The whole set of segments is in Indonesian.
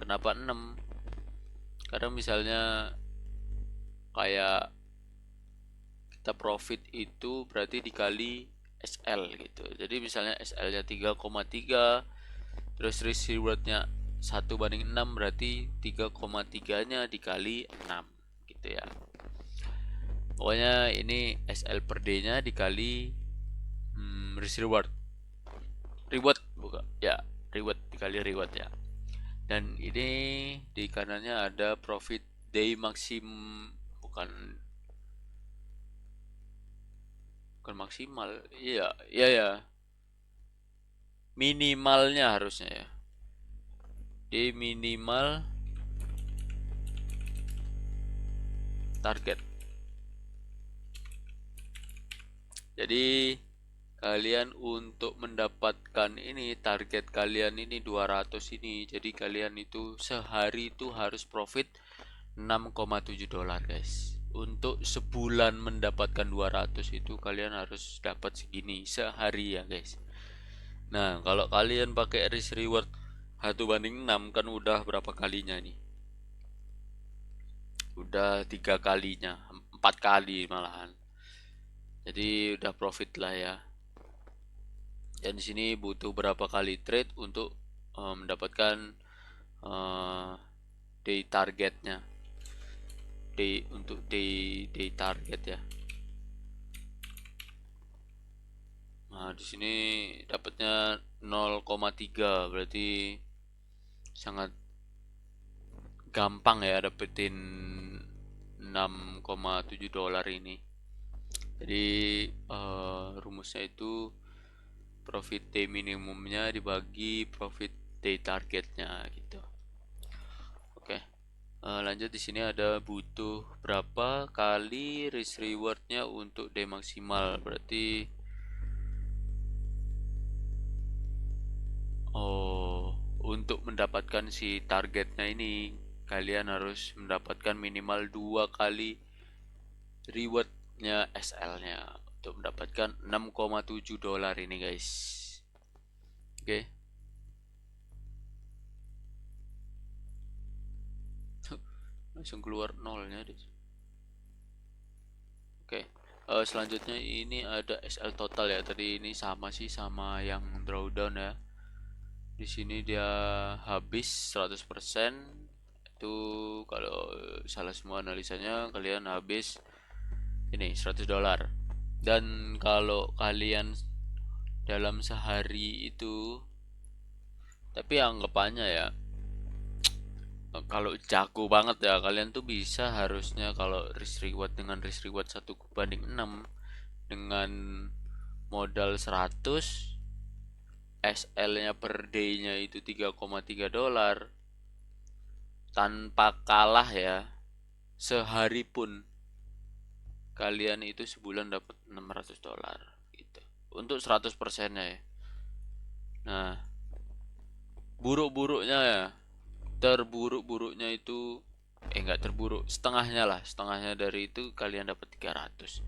Kenapa 6? Karena misalnya kayak kita profit itu berarti dikali SL gitu. Jadi misalnya SL-nya 3,3, terus risk reward-nya 1/6, berarti 3,3-nya dikali 6 gitu ya. Pokoknya ini SL per D-nya dikali risk reward. Reward bukan ya, reward dikali reward ya. Dan ini di kanannya ada profit day bukan bukan maksimal. Iya, iya ya. Minimalnya harusnya ya. Day minimal target. Jadi kalian untuk mendapatkan ini target kalian ini 200 ini. Jadi kalian itu sehari itu harus profit 6,7 dolar guys. Untuk sebulan mendapatkan 200 itu kalian harus dapat segini sehari ya guys. Nah, kalau kalian pakai risk reward 1/6 kan udah berapa kalinya nih? Udah 3 kalinya, 4 kali malahan. Jadi udah profit lah ya. Dan di sini butuh berapa kali trade untuk mendapatkan day targetnya. Untuk day target ya. Nah, di sini dapatnya 0,3, berarti sangat gampang ya dapetin 6,7 dolar ini. Jadi rumusnya itu profit day minimumnya dibagi profit day targetnya gitu. Oke. Lanjut, di sini ada butuh berapa kali risk rewardnya untuk day maksimal, berarti untuk mendapatkan si targetnya ini kalian harus mendapatkan minimal 2 kali rewardnya SL-nya untuk mendapatkan 6,7 dolar ini guys. Oke. Langsung keluar nolnya deh. Oke. Selanjutnya ini ada SL total ya. Tadi ini sama sih sama yang drawdown ya. Di sini dia habis 100%. Itu kalau salah semua analisanya kalian habis ini 100 dolar. Dan kalau kalian dalam sehari itu, tapi anggapannya ya, kalau jago banget ya kalian tuh bisa harusnya kalau risk reward dengan risk reward 1/6 dengan modal 100, SL-nya per day-nya itu 3,3 dolar, tanpa kalah ya, sehari pun kalian itu sebulan dapat 600 dolar gitu. Untuk 100%-nya ya. Nah, buruk-buruknya ya, terburuk-buruknya itu enggak terburuk, setengahnya lah, setengahnya dari itu kalian dapat 300.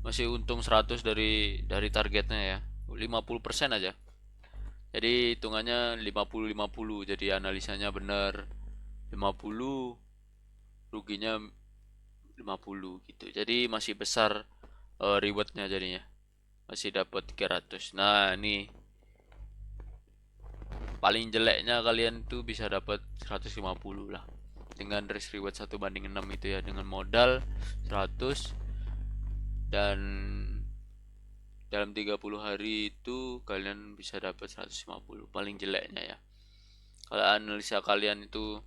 Masih untung 100 dari targetnya ya. 50% aja. Jadi hitungannya 50-50, jadi analisanya benar 50, ruginya 50 gitu. Jadi masih besar rewardnya jadinya. Masih dapat 300. Nah, ini paling jeleknya kalian tuh bisa dapat 150 lah. Dengan risk reward 1/6 itu ya, dengan modal 100 dan dalam 30 hari itu kalian bisa dapat 150 paling jeleknya ya. Kalau analisa kalian itu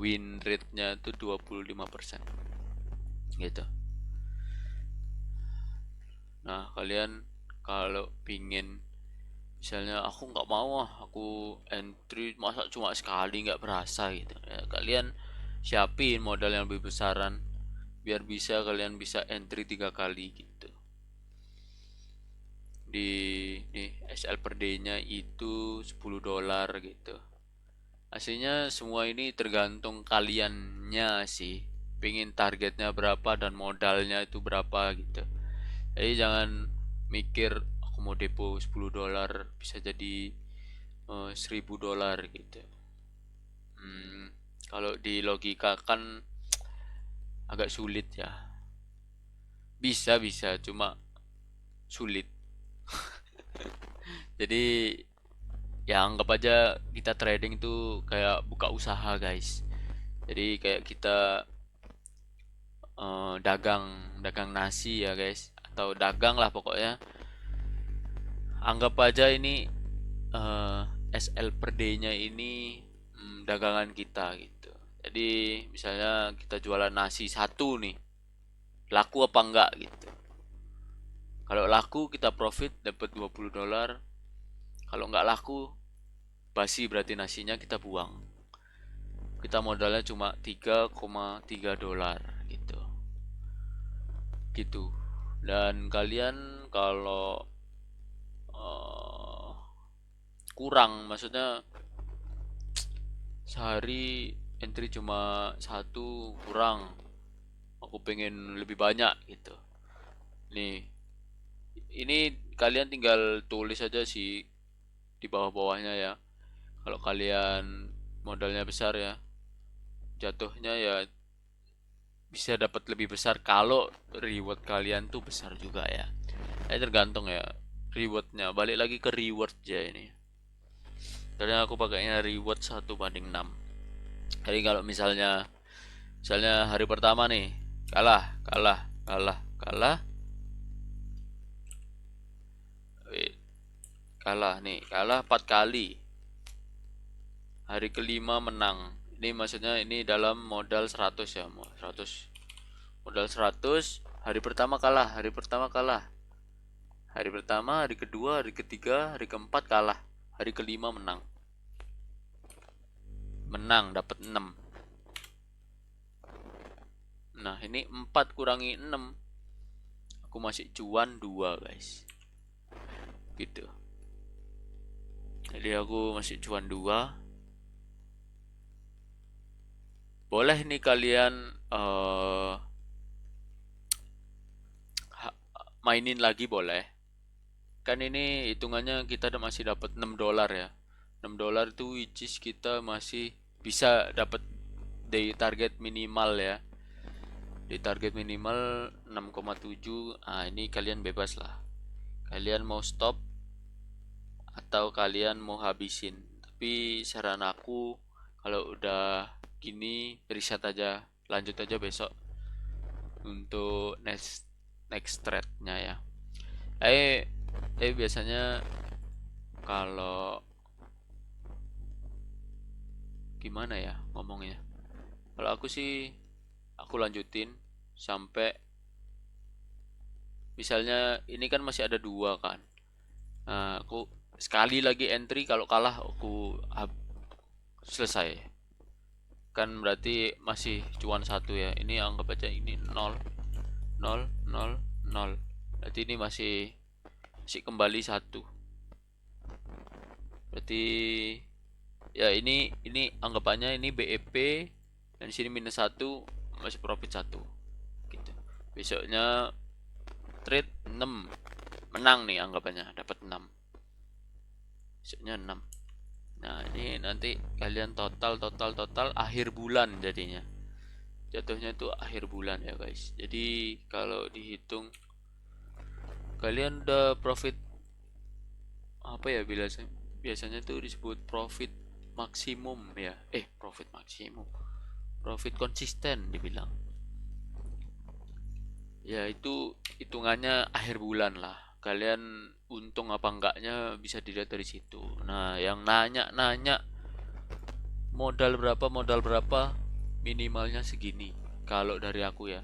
win rate-nya itu 25% gitu. Nah, kalian kalau pingin misalnya aku nggak mau aku entry masa cuma sekali nggak berasa gitu ya, kalian siapin modal yang lebih besaran biar bisa kalian bisa entry 3 kali gitu. Di SL per day-nya itu 10 dolar gitu. Aslinya semua ini tergantung kaliannya sih. Pingin targetnya berapa dan modalnya itu berapa gitu. Jadi jangan mikir aku mau depo 10 dolar bisa jadi 1000 dolar gitu. Hmm, kalau di logika kan agak sulit ya. Bisa bisa, cuma sulit. Jadi ya anggap aja kita trading itu kayak buka usaha guys. Jadi kayak kita dagang dagang nasi ya guys, atau dagang lah pokoknya. Anggap aja ini eh, SL per day-nya ini dagangan kita gitu. Jadi misalnya kita jualan nasi satu nih, laku apa enggak gitu. Kalau laku kita profit dapat $20. Kalau enggak laku basi, berarti nasinya kita buang. Kita modalnya cuma $3,3 gitu. Gitu. Dan kalian kalau eh, kurang, maksudnya sehari entry cuma satu, kurang, aku pengen lebih banyak gitu. Nih, ini kalian tinggal tulis aja sih di bawah-bawahnya ya. Kalau kalian modalnya besar ya, jatuhnya ya bisa dapat lebih besar kalau reward kalian tuh besar juga ya. Tergantung ya rewardnya. Balik lagi ke reward ya ini. Karena aku pakainya reward 1/6. Jadi kalau misalnya hari pertama nih kalah, kalah, kalah, kalah, kalah nih, kalah 4 kali. Hari kelima menang. Ini maksudnya ini dalam modal 100 ya, 100. Modal 100, hari pertama kalah, hari pertama kalah. Hari pertama, hari kedua, hari ketiga, hari keempat kalah. Hari kelima menang. Menang dapat 6. Nah, ini 4 kurangi 6. Aku masih cuan 2 guys. Gitu. Jadi aku masih cuan 2. Boleh nih kalian mainin lagi boleh. Kan ini hitungannya kita masih dapat $6 ya. $6 itu which is kita masih bisa dapat day target minimal ya. Day target minimal 6,7. Ah, ini kalian bebas lah. Kalian mau stop atau kalian mau habisin. Tapi saran aku kalau udah gini reset aja, lanjut aja besok untuk next trade-nya ya. Eh biasanya kalau gimana ya ngomongnya? Kalau aku sih aku lanjutin sampai misalnya ini kan masih ada dua kan. Nah, aku sekali lagi entry, kalau kalah aku selesai. Kan berarti masih cuan satu ya. Ini anggap aja ini nol, nol, nol, nol. Berarti ini masih kembali satu. Berarti ya ini anggapannya ini BEP, dan di sini minus satu, masih profit satu gitu. Besoknya trade 6 menang nih, anggapannya dapat 6, besoknya 6. Nah, ini nanti kalian total total total akhir bulan jadinya. Jatuhnya itu akhir bulan ya guys. Jadi kalau dihitung kalian udah profit apa ya, biasanya tuh disebut profit maksimum ya. Profit maksimum. Profit konsisten dibilang. Ya itu hitungannya akhir bulan lah. Kalian untung apa enggaknya bisa dilihat dari situ. Nah, yang nanya-nanya modal berapa, minimalnya segini. Kalau dari aku ya,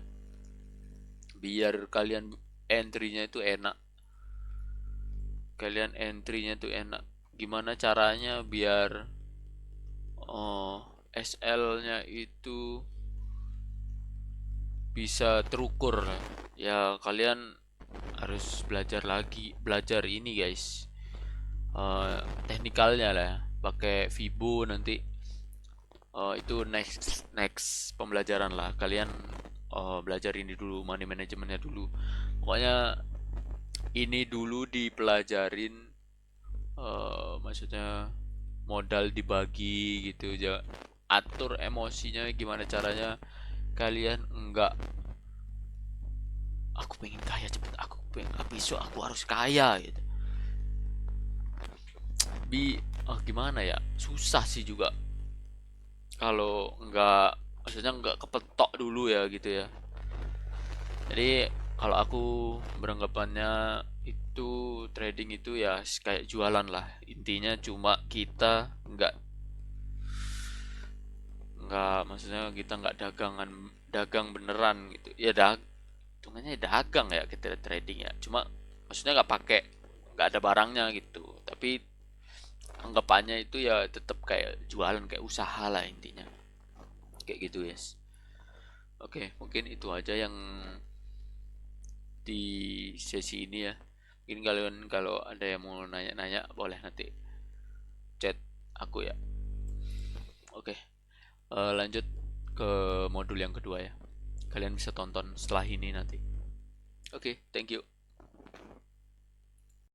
biar kalian entry-nya itu enak. Kalian entry-nya itu enak. Gimana caranya biar SL-nya itu bisa terukur ya? Kalian harus belajar lagi, belajar ini guys, teknikalnya lah ya. Pakai Fibo nanti, itu next next pembelajaran lah. Kalian belajar ini dulu, money manajemennya dulu, pokoknya ini dulu dipelajarin. Maksudnya modal dibagi gitu aja, atur emosinya gimana caranya kalian enggak, aku pengen kaya cepet, aku pengen besok aku harus kaya gitu. Gimana ya, susah sih juga kalau enggak, maksudnya enggak kepetok dulu ya gitu ya. Jadi kalau aku beranggapannya itu trading itu ya kayak jualan lah intinya, cuma kita nggak maksudnya kita nggak dagang beneran gitu ya, hitungannya dagang ya kita trading ya, cuma maksudnya nggak ada barangnya gitu, tapi anggapannya itu ya tetap kayak jualan, kayak usaha lah intinya, kayak gitu yes. Oke, mungkin itu aja yang di sesi ini ya. Mungkin kalian kalau ada yang mau nanya-nanya boleh nanti chat aku ya. Oke, lanjut ke modul yang kedua ya. Kalian bisa tonton setelah ini nanti. Oke, thank you.